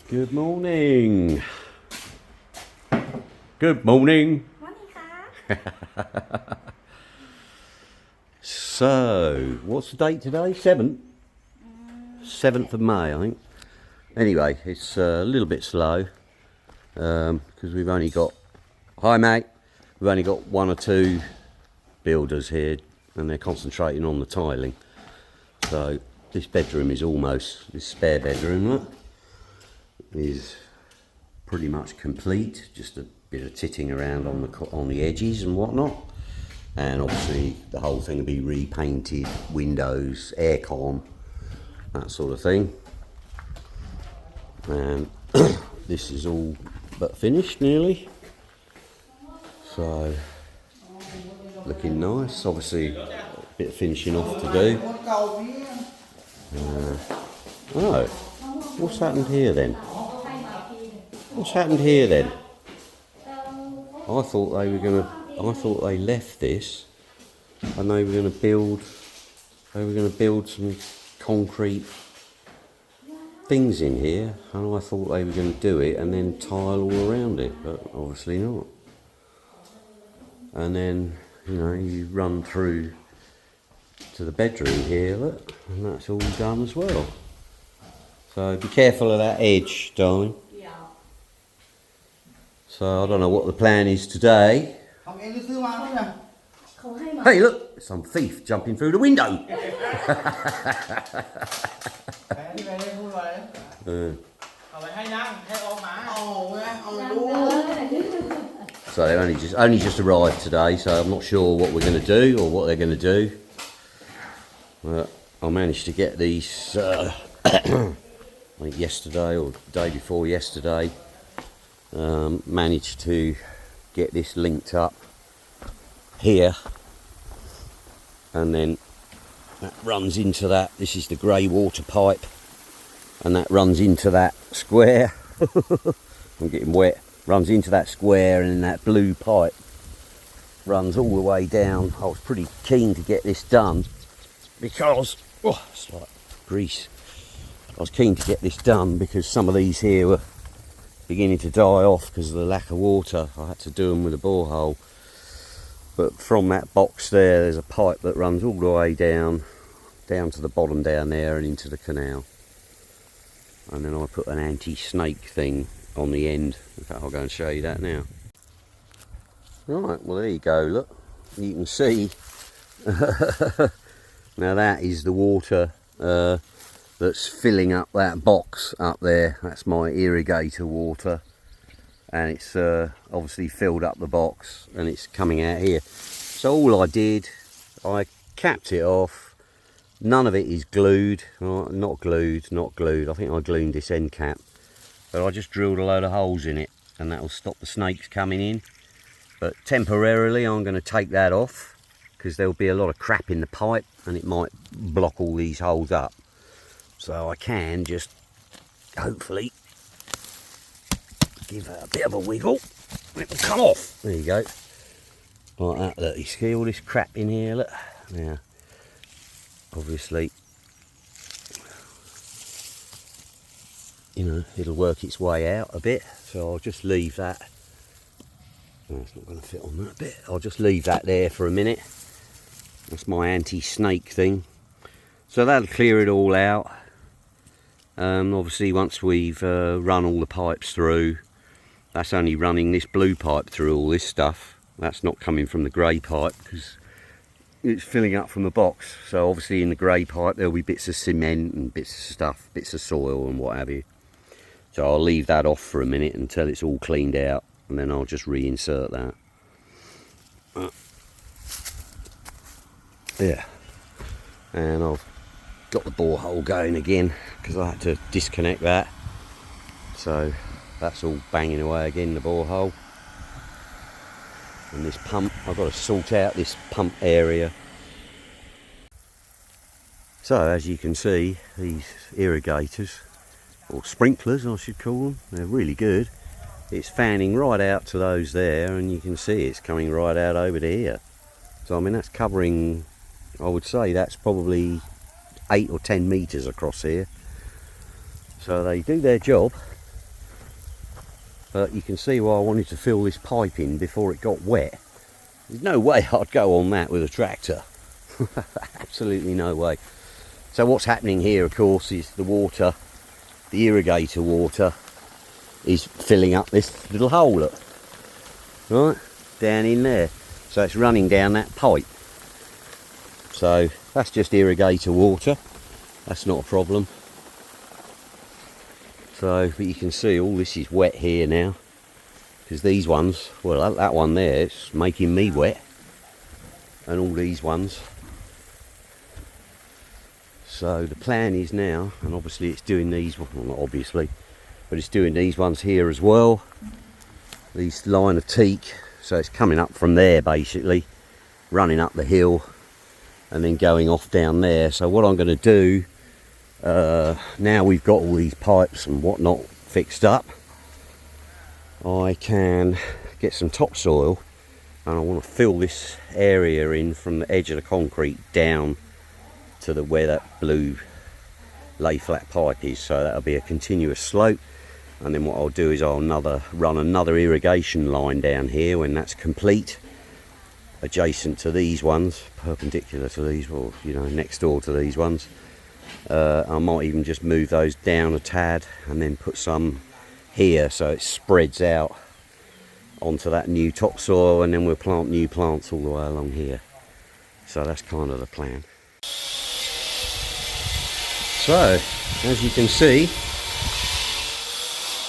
Good morning. Good morning. So, what's the date today? 7th? 7th of May, I think. Anyway, it's a little bit slow because we've only got, hi mate, we've only got one or two builders here and they're concentrating on the tiling. So this bedroom is almost, this spare bedroom, look, is pretty much complete. Just a bit of titting around on the edges and whatnot. And obviously the whole thing will be repainted, windows, aircon, that sort of thing. And this is all but finished nearly. So looking nice. Obviously a bit of finishing off to do. Oh, what's happened here then? What's happened here then? I thought they left this and they were going to build some concrete things in here, and I thought they were going to do it and then tile all around it, but obviously not. And then, you know, you run through to the bedroom here, look, and that's all done as well. So be careful of that edge, darling. Yeah. So I don't know what the plan is today. Hey, look, some thief jumping through the window. So they've only just arrived today, so I'm not sure what we're going to do or what they're going to do. But I managed to get these, I think yesterday or the day before yesterday, managed to get this linked up here, and then that runs into that. This is the grey water pipe, and that runs into that square. I'm getting wet. Runs into that square, and then that blue pipe runs all the way down. I was pretty keen to get this done because it's like grease. I was keen to get this done because some of these here were beginning to die off because of the lack of water. I had to do them with a borehole. But from that box there's a pipe that runs all the way down to the bottom down there and into the canal. And then I put an anti-snake thing on the end. In fact, I'll go and show you that now. Right, well there you go, look. You can see. Now that is the water that's filling up that box up there. That's my irrigator water. And it's obviously filled up the box and it's coming out here. So all I did, I capped it off. None of it is glued, not glued. I think I glued this end cap, but I just drilled a load of holes in it and that will stop the snakes coming in. But temporarily I'm going to take that off because there'll be a lot of crap in the pipe and it might block all these holes up. So I can just hopefully give it a bit of a wiggle, it will come off. There you go. Like that, look, you see all this crap in here, look. Now, obviously, you know, it'll work its way out a bit, so I'll just leave that. No, it's not going to fit on that bit. I'll just leave that there for a minute. That's my anti-snake thing. So that'll clear it all out. Obviously, once we've run all the pipes through, that's only running this blue pipe through all this stuff. That's not coming from the grey pipe because it's filling up from the box. So obviously in the grey pipe there'll be bits of cement and bits of stuff, bits of soil and what have you. So I'll leave that off for a minute until it's all cleaned out, and then I'll just reinsert that. Yeah, and I've got the borehole going again because I had to disconnect that. So that's all banging away again, the borehole. And this pump, I've got to sort out this pump area. So as you can see, these irrigators, or sprinklers I should call them, they're really good. It's fanning right out to those there, and you can see it's coming right out over to here. So I mean that's covering, I would say that's probably 8 or 10 metres across here. So they do their job. But you can see why I wanted to fill this pipe in before it got wet. There's no way I'd go on that with a tractor. Absolutely no way. So what's happening here, of course, is the water, the irrigator water, is filling up this little hole, look. Right, down in there. So it's running down that pipe. So that's just irrigator water. That's not a problem. So, but you can see all this is wet here now. Because these ones, well, that one there, it's making me wet. And all these ones. So the plan is now, and obviously it's doing these, well not obviously, but it's doing these ones here as well. These line of teak, so it's coming up from there basically, running up the hill, and then going off down there. So what I'm going to do, now we've got all these pipes and whatnot fixed up, I can get some topsoil, and I want to fill this area in from the edge of the concrete down to the where that blue lay flat pipe is. So that'll be a continuous slope, and then what I'll do is I'll run another irrigation line down here when that's complete, adjacent to these ones, perpendicular to these, or you know, next door to these ones. I might even just move those down a tad and then put some here so it spreads out onto that new topsoil, and then we'll plant new plants all the way along here. So that's kind of the plan. So, as you can see,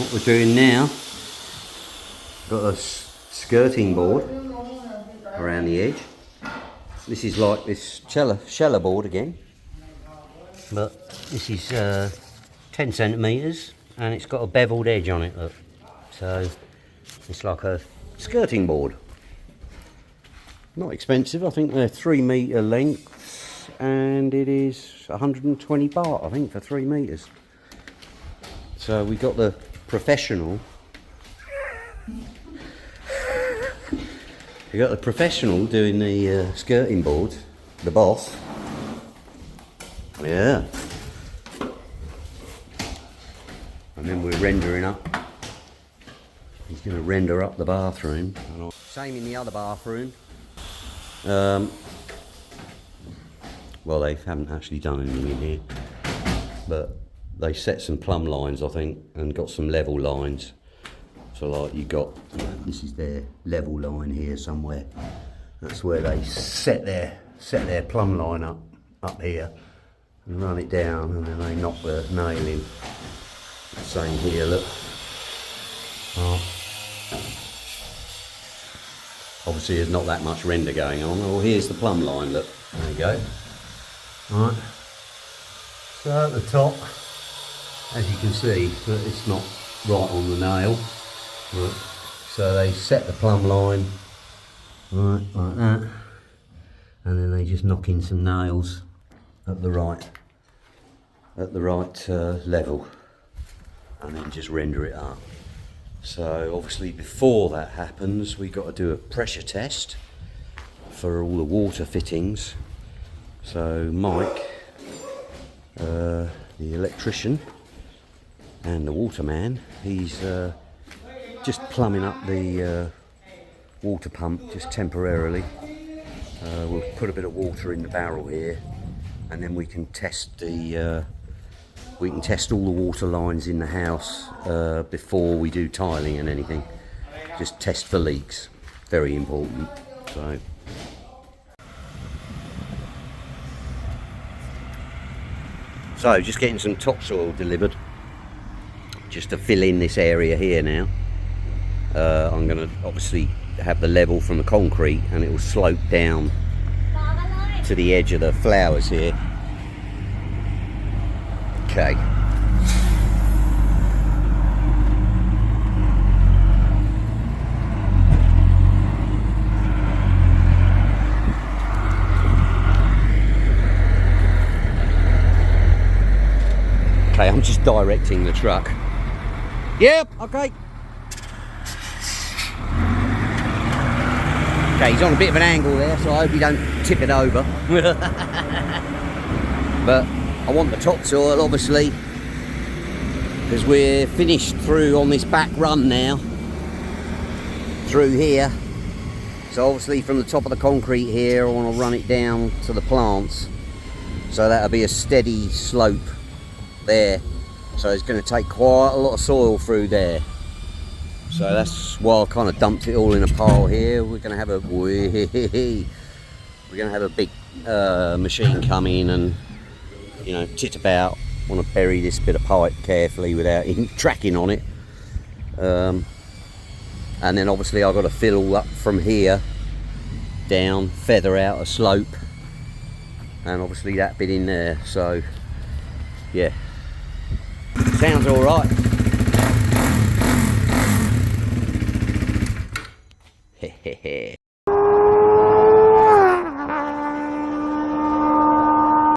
what we're doing now, got a skirting board around the edge. This is like this sheller board again, but this is 10 centimetres and it's got a beveled edge on it, look. So it's like a skirting board. Not expensive, I think they're 3 metre lengths, and it is 120 baht, I think, for 3 metres. So we got the professional. We got the professional doing the skirting board, the boss. Yeah. And then we're rendering up. He's going to render up the bathroom. Same in the other bathroom. Well, they haven't actually done anything in here, but they set some plumb lines, I think, and got some level lines. So like you got, this is their level line here somewhere. That's where they set their plumb line up here, and run it down, and then they knock the nail in. Same here, look. Oh. Obviously there's not that much render going on. Oh, here's the plumb line, look. There you go. Right. So at the top, as you can see, it's not right on the nail. Right. So they set the plumb line right like that, and then they just knock in some nails at the right level, and then just render it up. So obviously before that happens, we've got to do a pressure test for all the water fittings. So Mike, the electrician and the waterman, he's just plumbing up the water pump just temporarily. We'll put a bit of water in the barrel here, and then we can test all the water lines in the house before we do tiling and anything. Just test for leaks, very important. So just getting some topsoil delivered, just to fill in this area here now. I'm going to obviously have the level from the concrete, and it will slope down to the edge of the flowers here. Okay. Okay, I'm just directing the truck. Yep, okay. Okay, he's on a bit of an angle there, so I hope he don't tip it over. But I want the topsoil, obviously, because we're finished through on this back run now through here. So obviously from the top of the concrete here I want to run it down to the plants, so that'll be a steady slope there. So it's going to take quite a lot of soil through there. So that's why I kind of dumped it all in a pile here. We're going to have a big machine come in and, you know, tit about. Want to bury this bit of pipe carefully without even tracking on it. And then obviously I've got to fill all up from here down, feather out a slope, and obviously that bit in there. So yeah, sounds all right.